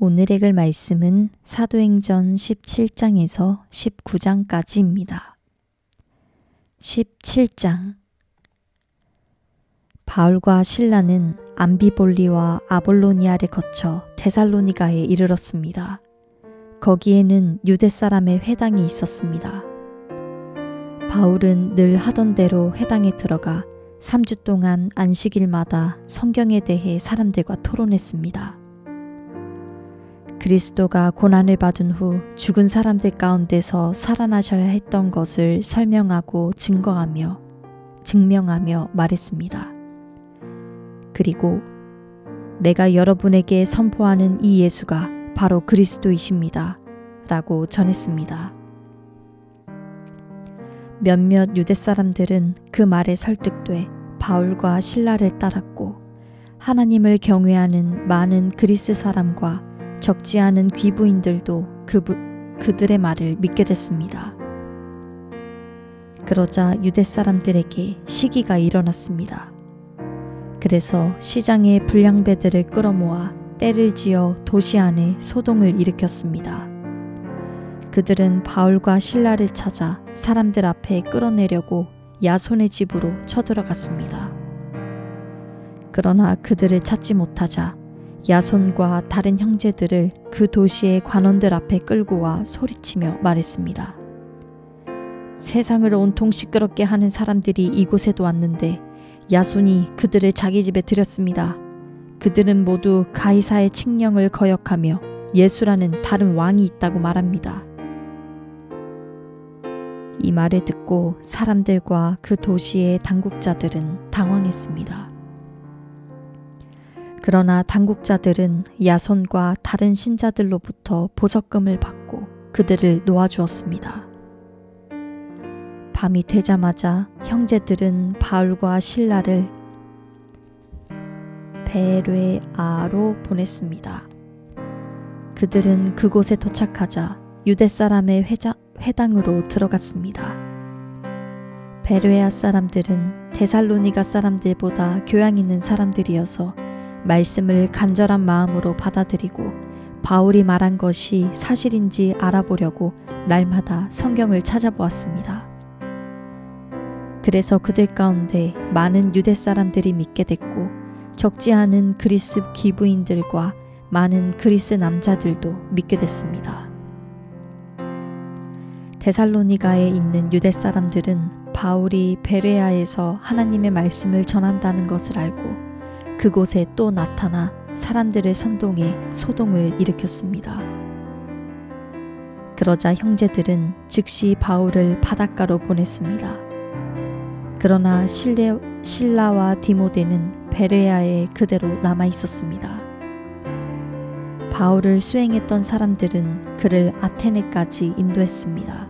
오늘 읽을 말씀은 사도행전 17장에서 19장까지입니다. 17장. 바울과 실라는 암비볼리와 아볼로니아를 거쳐 데살로니가에 이르렀습니다. 거기에는 유대 사람의 회당이 있었습니다. 바울은 늘 하던 대로 회당에 들어가 3주 동안 안식일마다 성경에 대해 사람들과 토론했습니다. 그리스도가 고난을 받은 후 죽은 사람들 가운데서 살아나셔야 했던 것을 설명하고 증명하며 말했습니다. 그리고 내가 여러분에게 선포하는 이 예수가 바로 그리스도이십니다. 라고 전했습니다. 몇몇 유대 사람들은 그 말에 설득돼 바울과 실라를 따랐고 하나님을 경외하는 많은 그리스 사람과 적지 않은 귀부인들도 그들의 말을 믿게 됐습니다. 그러자 유대 사람들에게 시기가 일어났습니다. 그래서 시장에 불량배들을 끌어모아 떼를 지어 도시 안에 소동을 일으켰습니다. 그들은 바울과 실라를 찾아 사람들 앞에 끌어내려고 야손의 집으로 쳐들어갔습니다. 그러나 그들을 찾지 못하자 야손과 다른 형제들을 그 도시의 관원들 앞에 끌고 와 소리치며 말했습니다. 세상을 온통 시끄럽게 하는 사람들이 이곳에도 왔는데 야손이 그들을 자기 집에 들였습니다. 그들은 모두 가이사의 칙령을 거역하며 예수라는 다른 왕이 있다고 말합니다. 이 말을 듣고 사람들과 그 도시의 당국자들은 당황했습니다. 그러나 당국자들은 야손과 다른 신자들로부터 보석금을 받고 그들을 놓아주었습니다. 밤이 되자마자 형제들은 바울과 실라를 베레아로 보냈습니다. 그들은 그곳에 도착하자 유대 사람의 회당으로 들어갔습니다. 베레아 사람들은 데살로니가 사람들보다 교양 있는 사람들이어서 말씀을 간절한 마음으로 받아들이고 바울이 말한 것이 사실인지 알아보려고 날마다 성경을 찾아보았습니다. 그래서 그들 가운데 많은 유대 사람들이 믿게 됐고 적지 않은 그리스 귀부인들과 많은 그리스 남자들도 믿게 됐습니다. 데살로니가에 있는 유대 사람들은 바울이 베레아에서 하나님의 말씀을 전한다는 것을 알고 그곳에 또 나타나 사람들을 선동해 소동을 일으켰습니다. 그러자 형제들은 즉시 바울을 바닷가로 보냈습니다. 그러나 실라와 디모데는 베레아에 그대로 남아 있었습니다. 바울을 수행했던 사람들은 그를 아테네까지 인도했습니다.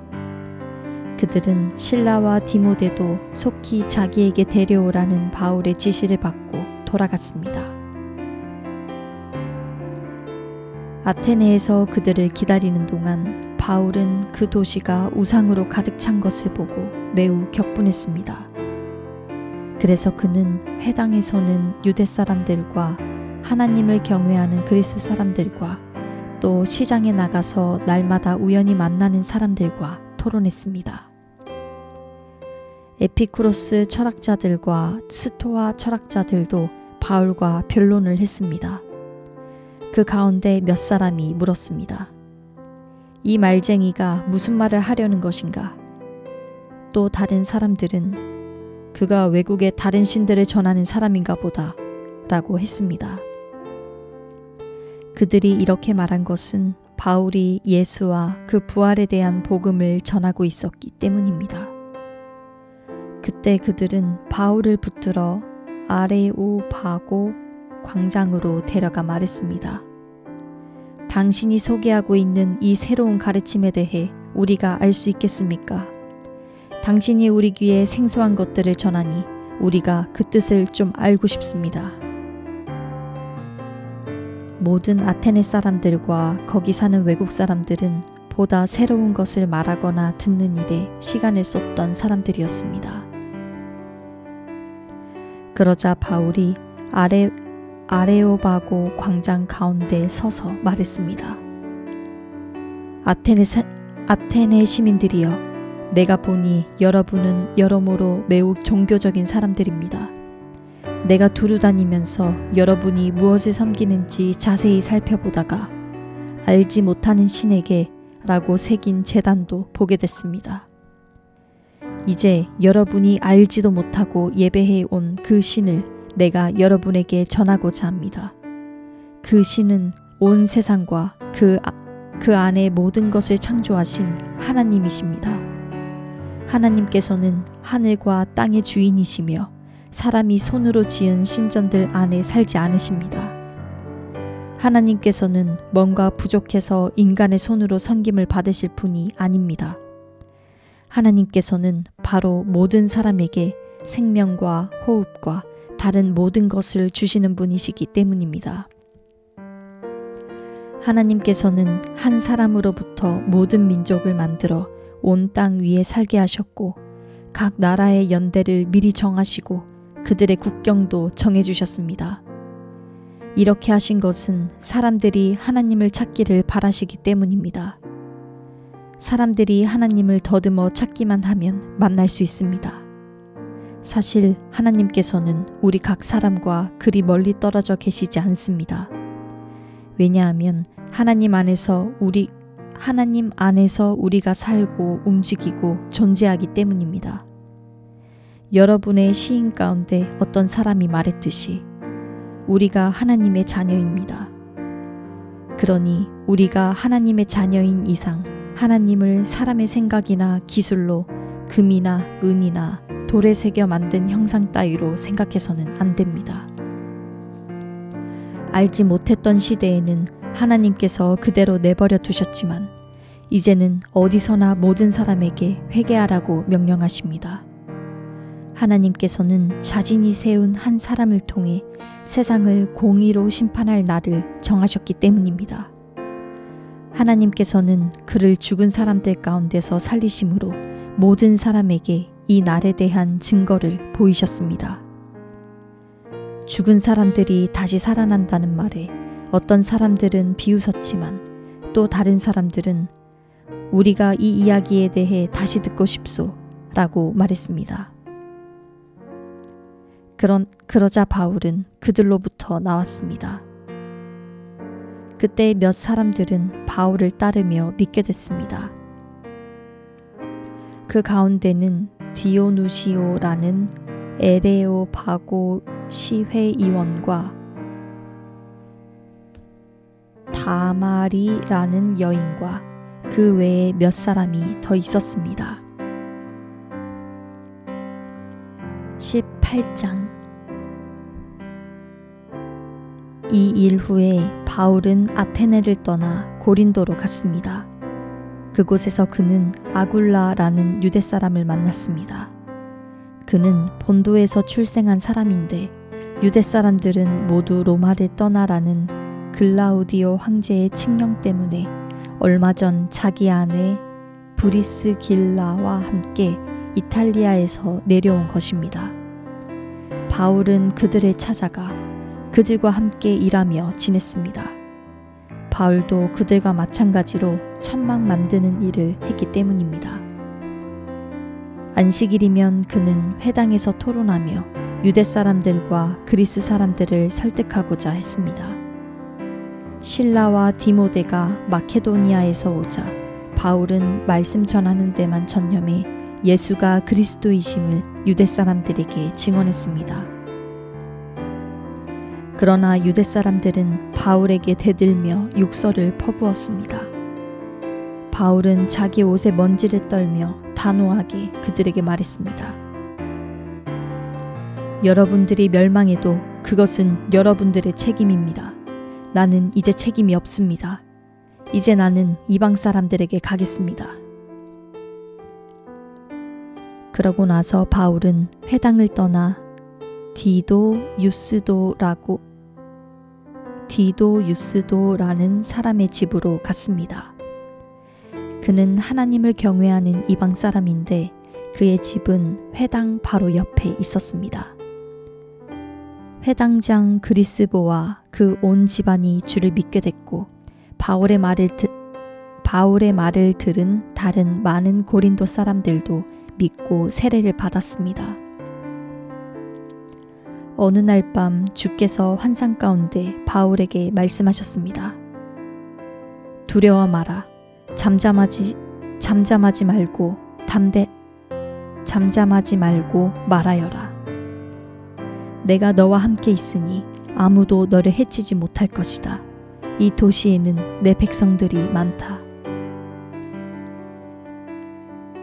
그들은 실라와 디모데도 속히 자기에게 데려오라는 바울의 지시를 받고 돌아갔습니다. 아테네에서 그들을 기다리는 동안 바울은 그 도시가 우상으로 가득 찬 것을 보고 매우 격분했습니다. 그래서 그는 회당에서는 유대 사람들과 하나님을 경외하는 그리스 사람들과 또 시장에 나가서 날마다 우연히 만나는 사람들과 토론했습니다. 에피쿠로스 철학자들과 스토아 철학자들도 바울과 변론을 했습니다. 그 가운데 몇 사람이 물었습니다. 이 말쟁이가 무슨 말을 하려는 것인가? 또 다른 사람들은 그가 외국의 다른 신들을 전하는 사람인가 보다 라고 했습니다. 그들이 이렇게 말한 것은 바울이 예수와 그 부활에 대한 복음을 전하고 있었기 때문입니다. 그때 그들은 바울을 붙들어 아레오바고 광장으로 데려가 말했습니다. 당신이 소개하고 있는 이 새로운 가르침에 대해 우리가 알 수 있겠습니까? 당신이 우리 귀에 생소한 것들을 전하니 우리가 그 뜻을 좀 알고 싶습니다. 모든 아테네 사람들과 거기 사는 외국 사람들은 보다 새로운 것을 말하거나 듣는 일에 시간을 쏟던 사람들이었습니다. 그러자 바울이 아레오바고 광장 가운데 서서 말했습니다. 아테네 시민들이여, 내가 보니 여러분은 여러모로 매우 종교적인 사람들입니다. 내가 두루다니면서 여러분이 무엇을 섬기는지 자세히 살펴보다가 알지 못하는 신에게 라고 새긴 제단도 보게 됐습니다. 이제 여러분이 알지도 못하고 예배해 온 그 신을 내가 여러분에게 전하고자 합니다. 그 신은 온 세상과 그 안에 모든 것을 창조하신 하나님이십니다. 하나님께서는 하늘과 땅의 주인이시며 사람이 손으로 지은 신전들 안에 살지 않으십니다. 하나님께서는 뭔가 부족해서 인간의 손으로 섬김을 받으실 분이 아닙니다. 하나님께서는 바로 모든 사람에게 생명과 호흡과 다른 모든 것을 주시는 분이시기 때문입니다. 하나님께서는 한 사람으로부터 모든 민족을 만들어 온 땅 위에 살게 하셨고 각 나라의 연대를 미리 정하시고 그들의 국경도 정해주셨습니다. 이렇게 하신 것은 사람들이 하나님을 찾기를 바라시기 때문입니다. 사람들이 하나님을 더듬어 찾기만 하면 만날 수 있습니다. 사실 하나님께서는 우리 각 사람과 그리 멀리 떨어져 계시지 않습니다. 왜냐하면 하나님 안에서 우리가 살고 움직이고 존재하기 때문입니다. 여러분의 시인 가운데 어떤 사람이 말했듯이 우리가 하나님의 자녀입니다. 그러니 우리가 하나님의 자녀인 이상 하나님을 사람의 생각이나 기술로 금이나 은이나 돌에 새겨 만든 형상 따위로 생각해서는 안 됩니다. 알지 못했던 시대에는 하나님께서 그대로 내버려 두셨지만 이제는 어디서나 모든 사람에게 회개하라고 명령하십니다. 하나님께서는 자신이 세운 한 사람을 통해 세상을 공의로 심판할 날을 정하셨기 때문입니다. 하나님께서는 그를 죽은 사람들 가운데서 살리심으로 모든 사람에게 이 날에 대한 증거를 보이셨습니다. 죽은 사람들이 다시 살아난다는 말에 어떤 사람들은 비웃었지만 또 다른 사람들은 우리가 이 이야기에 대해 다시 듣고 싶소 라고 말했습니다. 그러자 바울은 그들로부터 나왔습니다. 그때 몇 사람들은 바울을 따르며 믿게 됐습니다. 그 가운데는 디오누시오라는 에레오바고 시회의원과 다마리라는 여인과 그 외에 몇 사람이 더 있었습니다. 18장. 이 일 후에 바울은 아테네를 떠나 고린도로 갔습니다. 그곳에서 그는 아굴라라는 유대 사람을 만났습니다. 그는 본도에서 출생한 사람인데 유대 사람들은 모두 로마를 떠나라는 글라우디오 황제의 칙령 때문에 얼마 전 자기 아내 브리스길라와 함께 이탈리아에서 내려온 것입니다. 바울은 그들을 찾아가 그들과 함께 일하며 지냈습니다. 바울도 그들과 마찬가지로 천막 만드는 일을 했기 때문입니다. 안식일이면 그는 회당에서 토론하며 유대 사람들과 그리스 사람들을 설득하고자 했습니다. 실라와 디모데가 마케도니아에서 오자 바울은 말씀 전하는 데만 전념해 예수가 그리스도이심을 유대 사람들에게 증언했습니다. 그러나 유대 사람들은 바울에게 대들며 욕설을 퍼부었습니다. 바울은 자기 옷에 먼지를 떨며 단호하게 그들에게 말했습니다. 여러분들이 멸망해도 그것은 여러분들의 책임입니다. 나는 이제 책임이 없습니다. 이제 나는 이방 사람들에게 가겠습니다. 그러고 나서 바울은 회당을 떠나 디도유스도라는 사람의 집으로 갔습니다. 그는 하나님을 경외하는 이방 사람인데 그의 집은 회당 바로 옆에 있었습니다. 회당장 그리스보와 그 온 집안이 주를 믿게 됐고 바울의 말을 들은 다른 많은 고린도 사람들도 믿고 세례를 받았습니다. 어느 날 밤 주께서 환상 가운데 바울에게 말씀하셨습니다. 두려워 마라. 잠잠하지 말고 말하여라. 내가 너와 함께 있으니 아무도 너를 해치지 못할 것이다. 이 도시에는 내 백성들이 많다.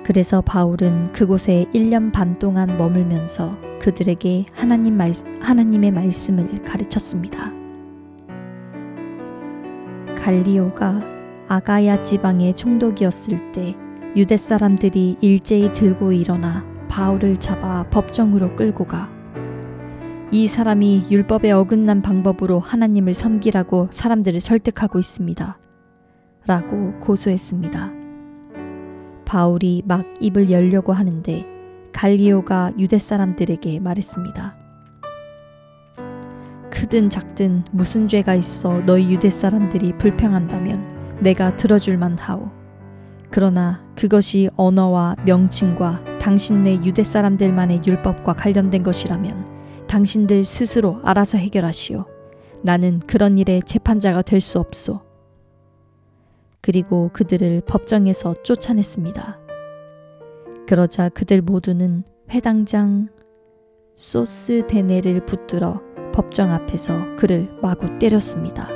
그래서 바울은 그곳에 1년 반 동안 머물면서 그들에게 하나님의 말씀을 가르쳤습니다. 갈리오가 아가야 지방의 총독이었을 때 유대 사람들이 일제히 들고 일어나 바울을 잡아 법정으로 끌고 가 이 사람이 율법에 어긋난 방법으로 하나님을 섬기라고 사람들을 설득하고 있습니다. 라고 고소했습니다. 바울이 막 입을 열려고 하는데 갈리오가 유대 사람들에게 말했습니다. 크든 작든 무슨 죄가 있어 너희 유대 사람들이 불평한다면 내가 들어줄만 하오. 그러나 그것이 언어와 명칭과 당신네 유대 사람들만의 율법과 관련된 것이라면 당신들 스스로 알아서 해결하시오. 나는 그런 일에 재판자가 될 수 없소. 그리고 그들을 법정에서 쫓아냈습니다. 그러자 그들 모두는 회당장 소스데네를 붙들어 법정 앞에서 그를 마구 때렸습니다.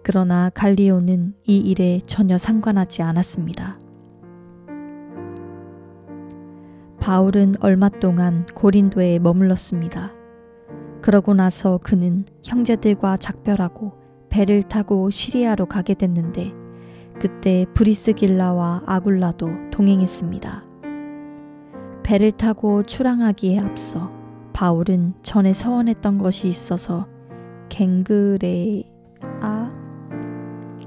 그러나 갈리오는 이 일에 전혀 상관하지 않았습니다. 바울은 얼마 동안 고린도에 머물렀습니다. 그러고 나서 그는 형제들과 작별하고 배를 타고 시리아로 가게 됐는데 그때 브리스길라와 아굴라도 동행했습니다. 배를 타고 출항하기에 앞서 바울은 전에 서원했던 것이 있어서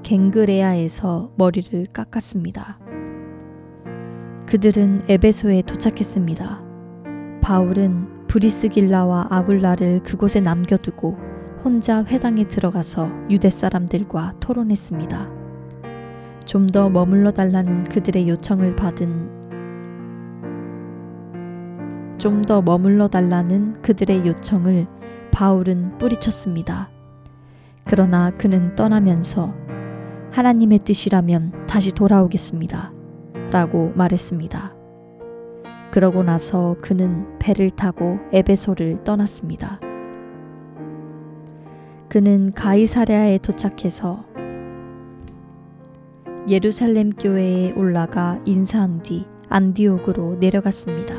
갱그레아에서 머리를 깎았습니다. 그들은 에베소에 도착했습니다. 바울은 브리스길라와 아굴라를 그곳에 남겨두고 혼자 회당에 들어가서 유대 사람들과 토론했습니다. 좀 더 머물러 달라는 그들의 요청을 바울은 뿌리쳤습니다. 그러나 그는 떠나면서 하나님의 뜻이라면 다시 돌아오겠습니다. 라고 말했습니다. 그러고 나서 그는 배를 타고 에베소를 떠났습니다. 그는 가이사랴에 도착해서 예루살렘 교회에 올라가 인사한 뒤 안디옥으로 내려갔습니다.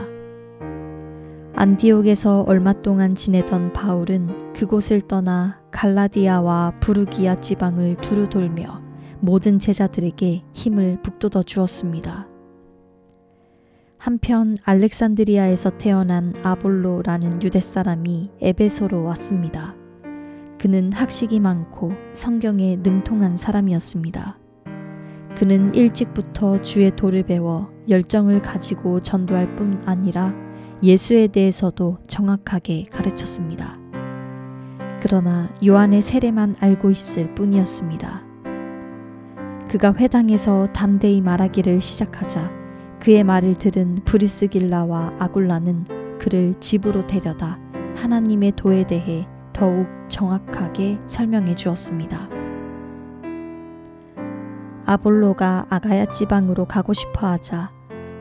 안디옥에서 얼마 동안 지내던 바울은 그곳을 떠나 갈라디아와 부르기아 지방을 두루 돌며 모든 제자들에게 힘을 북돋워 주었습니다. 한편 알렉산드리아에서 태어난 아볼로라는 유대 사람이 에베소로 왔습니다. 그는 학식이 많고 성경에 능통한 사람이었습니다. 그는 일찍부터 주의 도를 배워 열정을 가지고 전도할 뿐 아니라 예수에 대해서도 정확하게 가르쳤습니다. 그러나 요한의 세례만 알고 있을 뿐이었습니다. 그가 회당에서 담대히 말하기를 시작하자 그의 말을 들은 브리스길라와 아굴라는 그를 집으로 데려다 하나님의 도에 대해 더욱 정확하게 설명해 주었습니다. 아볼로가 아가야 지방으로 가고 싶어 하자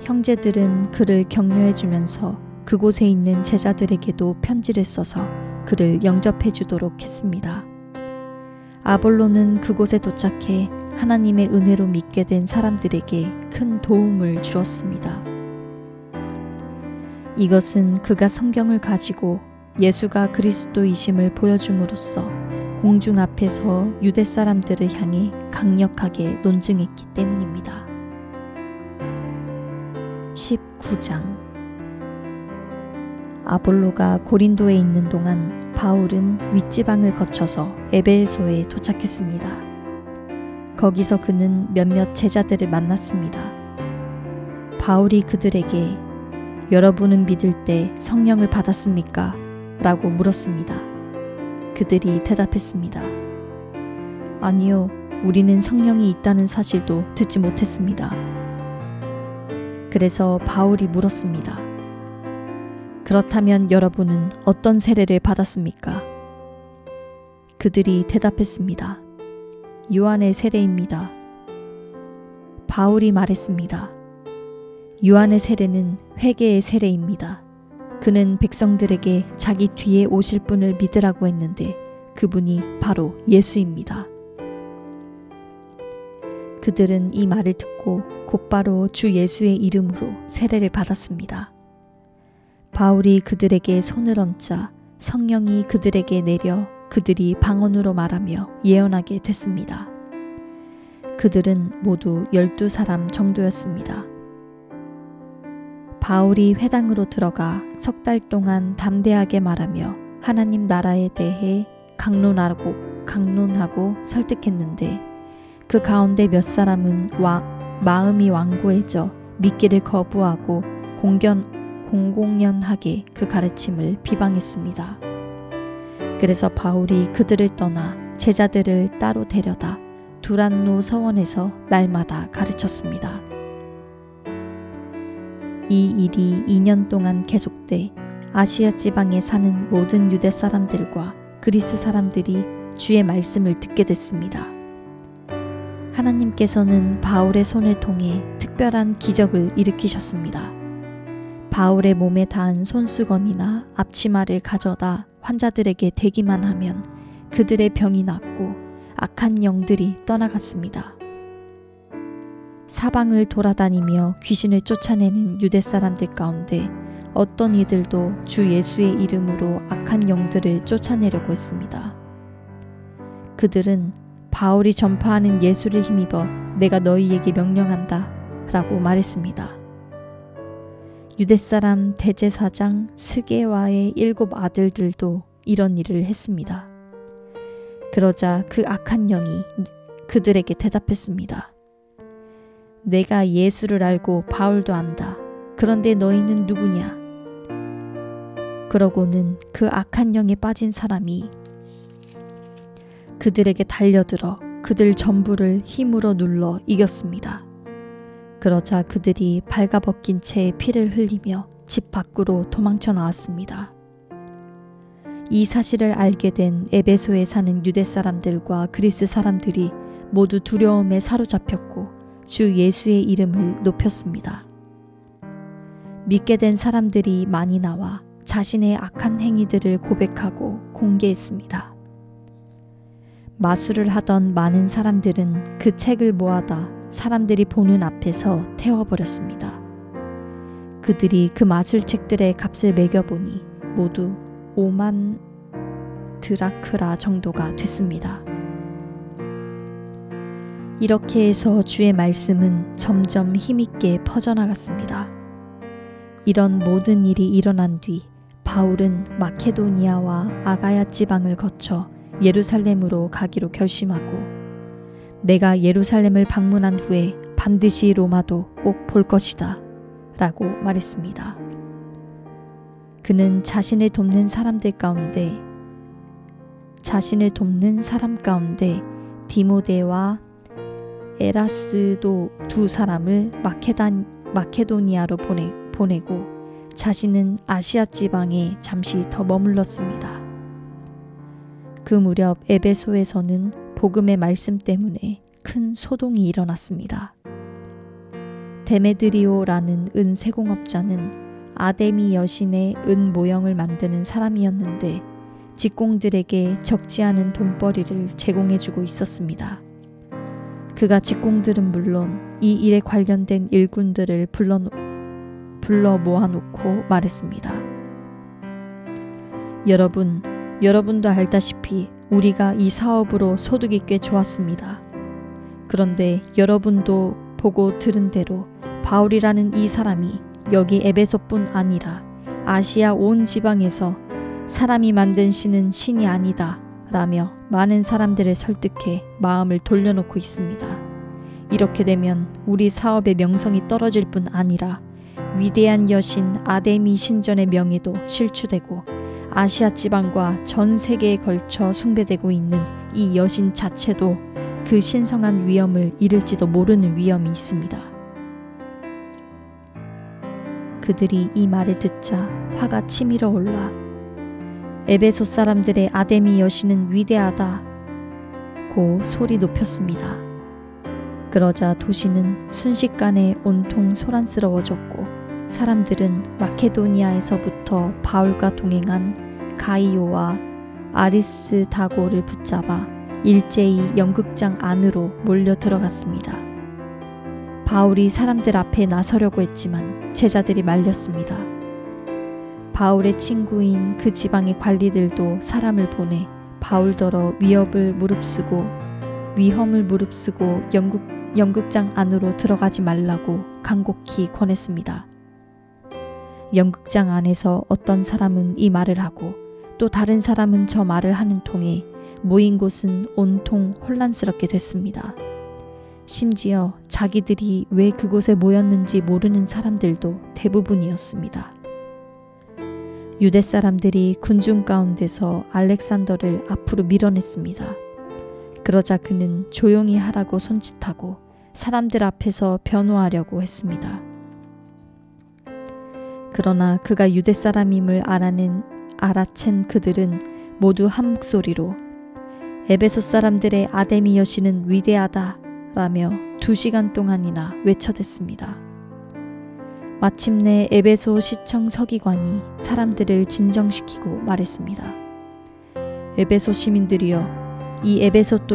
형제들은 그를 격려해 주면서 그곳에 있는 제자들에게도 편지를 써서 그를 영접해 주도록 했습니다. 아볼로는 그곳에 도착해 하나님의 은혜로 믿게 된 사람들에게 큰 도움을 주었습니다. 이것은 그가 성경을 가지고 예수가 그리스도이심을 보여줌으로써 공중 앞에서 유대 사람들을 향해 강력하게 논증했기 때문입니다. 19장 아볼로가 고린도에 있는 동안 바울은 윗지방을 거쳐서 에베소에 도착했습니다. 거기서 그는 몇몇 제자들을 만났습니다. 바울이 그들에게 여러분은 믿을 때 성령을 받았습니까? 라고 물었습니다. 그들이 대답했습니다. 아니요, 우리는 성령이 있다는 사실도 듣지 못했습니다. 그래서 바울이 물었습니다. 그렇다면 여러분은 어떤 세례를 받았습니까? 그들이 대답했습니다. 요한의 세례입니다. 바울이 말했습니다. 요한의 세례는 회개의 세례입니다. 그는 백성들에게 자기 뒤에 오실 분을 믿으라고 했는데 그분이 바로 예수입니다. 그들은 이 말을 듣고 곧바로 주 예수의 이름으로 세례를 받았습니다. 바울이 그들에게 손을 얹자 성령이 그들에게 내려 그들이 방언으로 말하며 예언하게 됐습니다. 그들은 모두 12사람 정도였습니다. 바울이 회당으로 들어가 석 달 동안 담대하게 말하며 하나님 나라에 대해 강론하고 설득했는데 그 가운데 몇 사람은 마음이 완고해져 믿기를 거부하고 공공연하게 그 가르침을 비방했습니다. 그래서 바울이 그들을 떠나 제자들을 따로 데려다 두란노 서원에서 날마다 가르쳤습니다. 이 일이 2년 동안 계속돼 아시아 지방에 사는 모든 유대 사람들과 그리스 사람들이 주의 말씀을 듣게 됐습니다. 하나님께서는 바울의 손을 통해 특별한 기적을 일으키셨습니다. 바울의 몸에 닿은 손수건이나 앞치마를 가져다 환자들에게 대기만 하면 그들의 병이 낫고 악한 영들이 떠나갔습니다. 사방을 돌아다니며 귀신을 쫓아내는 유대 사람들 가운데 어떤 이들도 주 예수의 이름으로 악한 영들을 쫓아내려고 했습니다. 그들은 바울이 전파하는 예수를 힘입어 내가 너희에게 명령한다 라고 말했습니다. 유대 사람 대제사장 스게와의 7 아들들도 이런 일을 했습니다. 그러자 그 악한 영이 그들에게 대답했습니다. 내가 예수를 알고 바울도 안다. 그런데 너희는 누구냐? 그러고는 그 악한 영에 빠진 사람이 그들에게 달려들어 그들 전부를 힘으로 눌러 이겼습니다. 그러자 그들이 발가벗긴 채 피를 흘리며 집 밖으로 도망쳐 나왔습니다. 이 사실을 알게 된 에베소에 사는 유대 사람들과 그리스 사람들이 모두 두려움에 사로잡혔고 주 예수의 이름을 높였습니다. 믿게 된 사람들이 많이 나와 자신의 악한 행위들을 고백하고 공개했습니다. 마술을 하던 많은 사람들은 그 책을 모아다 사람들이 보는 앞에서 태워버렸습니다. 그들이 그 마술책들의 값을 매겨보니 모두 5만 드라크라 정도가 됐습니다. 이렇게 해서 주의 말씀은 점점 힘있게 퍼져나갔습니다. 이런 모든 일이 일어난 뒤 바울은 마케도니아와 아가야 지방을 거쳐 예루살렘으로 가기로 결심하고 내가 예루살렘을 방문한 후에 반드시 로마도 꼭 볼 것이다 라고 말했습니다. 그는 자신을 돕는 사람 가운데 디모데와 에라스도 2 사람을 마케도니아로 보내고 자신은 아시아 지방에 잠시 더 머물렀습니다. 그 무렵 에베소에서는 복음의 말씀 때문에 큰 소동이 일어났습니다. 데메드리오라는 은 세공업자는 아데미 여신의 은 모형을 만드는 사람이었는데 직공들에게 적지 않은 돈벌이를 제공해주고 있었습니다. 그가 직공들은 물론 이 일에 관련된 일꾼들을 불러 모아놓고 말했습니다. 여러분도 알다시피 우리가 이 사업으로 소득이 꽤 좋았습니다. 그런데 여러분도 보고 들은 대로 바울이라는 이 사람이 여기 에베소뿐 아니라 아시아 온 지방에서 사람이 만든 신은 신이 아니다 라며 많은 사람들을 설득해 마음을 돌려놓고 있습니다. 이렇게 되면 우리 사업의 명성이 떨어질 뿐 아니라 위대한 여신 아데미 신전의 명예도 실추되고 아시아 지방과 전 세계에 걸쳐 숭배되고 있는 이 여신 자체도 그 신성한 위엄을 잃을지도 모르는 위엄이 있습니다. 그들이 이 말을 듣자 화가 치밀어 올라 에베소 사람들의 아데미 여신은 위대하다고 소리 높였습니다. 그러자 도시는 순식간에 온통 소란스러워졌고 사람들은 마케도니아에서부터 바울과 동행한 가이오와 아리스다고를 붙잡아 일제히 연극장 안으로 몰려 들어갔습니다. 바울이 사람들 앞에 나서려고 했지만 제자들이 말렸습니다. 바울의 친구인 그 지방의 관리들도 사람을 보내 바울더러 위험을 무릅쓰고 연극장 안으로 들어가지 말라고 간곡히 권했습니다. 연극장 안에서 어떤 사람은 이 말을 하고 또 다른 사람은 저 말을 하는 통에 모인 곳은 온통 혼란스럽게 됐습니다. 심지어 자기들이 왜 그곳에 모였는지 모르는 사람들도 대부분이었습니다. 유대 사람들이 군중 가운데서 알렉산더를 앞으로 밀어냈습니다. 그러자 그는 조용히 하라고 손짓하고 사람들 앞에서 변호하려고 했습니다. 그러나 그가 유대 사람임을 알아챈 그들은 모두 한 목소리로 에베소 사람들의 아데미 여신은 위대하다 라며 2시간 동안이나 외쳐댔습니다. 마침내 에베소 시청 서기관이 사람들을 진정시키고 말했습니다. 에베소 시민들이여, 이 에베소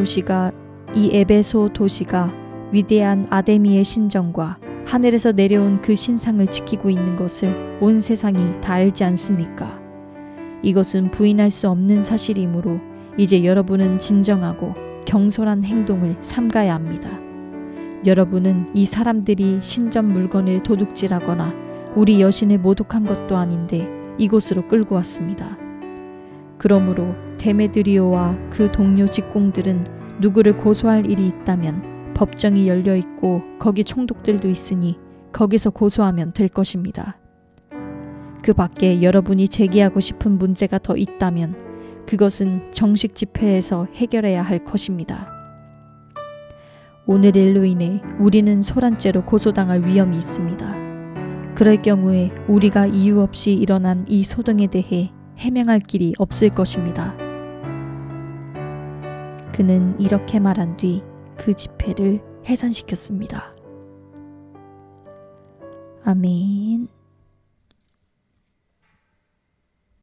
도시가 위대한 아데미의 신정과 하늘에서 내려온 그 신상을 지키고 있는 것을 온 세상이 다 알지 않습니까? 이것은 부인할 수 없는 사실이므로 이제 여러분은 진정하고 경솔한 행동을 삼가야 합니다. 여러분은 이 사람들이 신전 물건을 도둑질하거나 우리 여신을 모독한 것도 아닌데 이곳으로 끌고 왔습니다. 그러므로 데메드리오와 그 동료 직공들은 누구를 고소할 일이 있다면 법정이 열려 있고 거기 총독들도 있으니 거기서 고소하면 될 것입니다. 그 밖에 여러분이 제기하고 싶은 문제가 더 있다면 그것은 정식 집회에서 해결해야 할 것입니다. 오늘 일로 인해 우리는 소란죄로 고소당할 위험이 있습니다. 그럴 경우에 우리가 이유 없이 일어난 이 소동에 대해 해명할 길이 없을 것입니다. 그는 이렇게 말한 뒤 그 집회를 해산시켰습니다. 아멘.